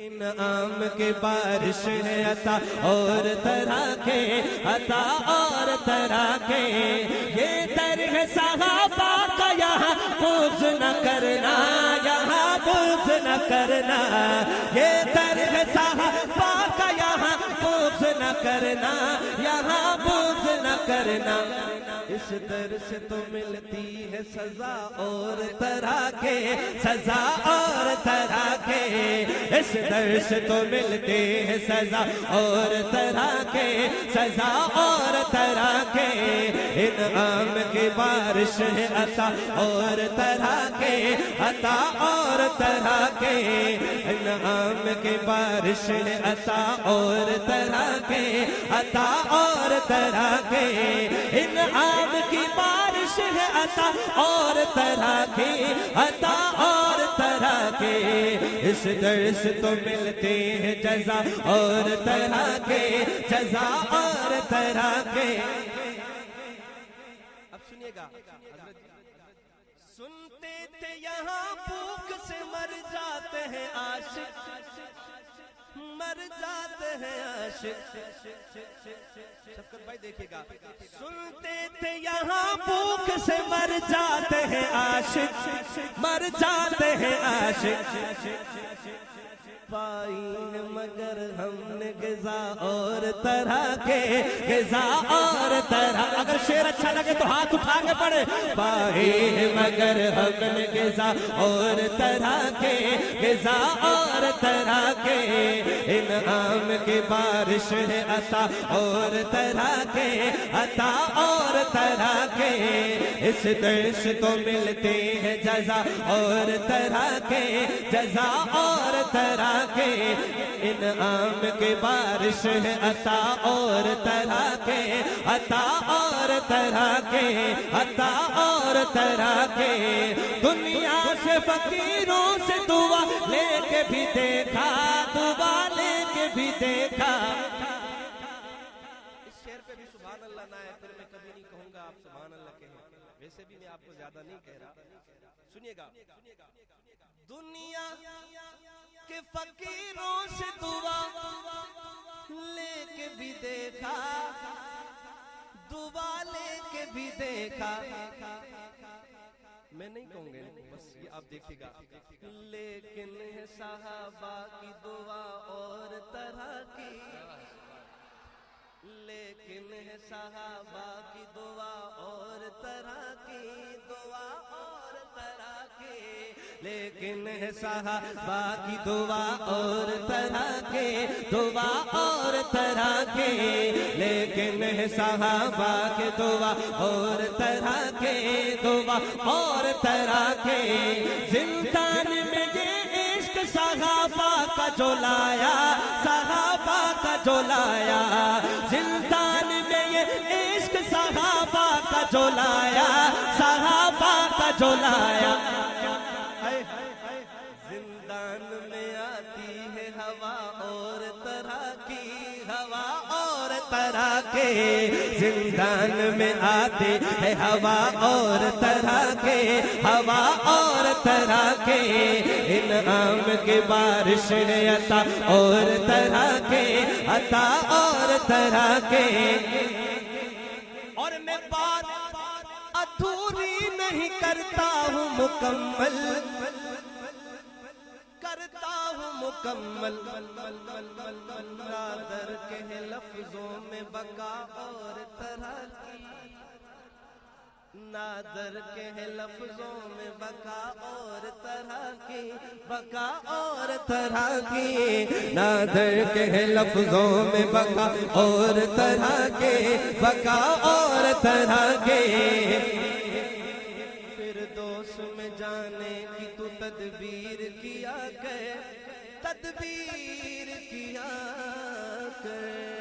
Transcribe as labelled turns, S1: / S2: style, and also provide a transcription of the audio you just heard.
S1: انعام کی بارش ہے عطا اور طرح کے، عطا اور طرح کے، یہ درہ صحابہ کا یہاں بغض نہ کرنا، یہاں بغض نہ کرنا، یہ درہ صحابہ کا یہاں بغض نہ کرنا، یہاں بغض نہ کرنا۔ اس در سے تو ملتی ہے سزا اور طرح کے، سزا اور طرح کے، اس در سے تو ملتی ہے سزا اور طرح کے، سزا اور طرح کے، انعام کی بارش ہے عطا اور طرح کے، عطا اور طرح کے، انعام کی بارش ہے عطا اور طرح کے، عطا اور طرح کے، انعام کی بارش ہے عطا اور طرح کی، عطا اور طرح کے، اس در سے تو ملتے ہیں جزا اور طرح کے، جزا اور طرح کے۔ اب سنیے گا، سنتے تھے یہاں بھوک سے مر جاتے ہیں عاشق، مر جاتے ہیں عاشق۔ شفقت بھائی دیکھئے گا، سنتے تھے یہاں بھوک سے مر جاتے ہیں عاشق، مر جاتے ہیں عاشق، پائی ہے مگر ہم نے غذا اور طرح کے، غذا اور طرح، اگر شعر اچھا لگے تو ہاتھ اٹھا کے پڑھے، پائی ہے مگر ہم نے غذا اور طرح کے، غذا اور طرح کے، انعام کی بارش ہے عطا اور طرح کے، عطا اور طرح کے، اس در سے تو ملتے ہیں جزا اور طرح کے، جزا اور طرح کے، انعام کی بارش ہے عطا اور طرح کے، عطا اور طرح کے، عطا اور طرح کے، دنیا سے فقیروں سے دعا لے کے بھی دیکھا، دعا لے کے بھی دیکھا۔ اس شعر پہ بھی سبحان اللہ نہ ہے، پھر میں کبھی نہیں کہوں گا آپ سبحان اللہ کہیں، ویسے بھی میں آپ کو زیادہ نہیں کہہ رہا۔ سنیے گا، دنیا کے فقیروں سے دعا لے کے بھی دیکھا، دعا لے کے بھی دیکھا، میں نہیں کہوں گے، بس یہ آپ دیکھئے گا، لیکن ہے صحابہ کی دعا اور طرح کی، لیکن ہے صحابہ کی دعا اور طرح کی، دعا اور طرح کی، لیکن ہے صحابہ کی دعا اور طرح کے، دعا اور طرح کے، لیکن ہے صحابہ کی دعا اور طرح کے، دعا اور طرح کے، زندان میں یہ عشق صحابہ کا جو لایا، صحابہ کا جو لایا، زندان میں یہ عشق صحابہ کا جو لایا، صحابہ کا جو لایا، زندان میں آتی ہے ہوا اور طرح کی، ہوا اور طرح کے، زندان میں آتی ہے ہوا اور طرح کے، ہوا اور طرح کے، انعام کی بارش ہے عطا اور طرح کے، عطا اور طرح کے۔ اور میں بات ادھوری نہیں کرتا ہوں مکمل، کرتا ہوں مکمل، نادر کے لفظوں میں بقا اور طرح کی، نادر کے لفظوں میں بقا اور طرح کی، بقا اور طرح کی، نادر کے لفظوں میں بقا اور طرح کے، بقا اور طرح کے، فردوس میں جانے کی تو تدبیر کیا کر، تدبیر کیا کر۔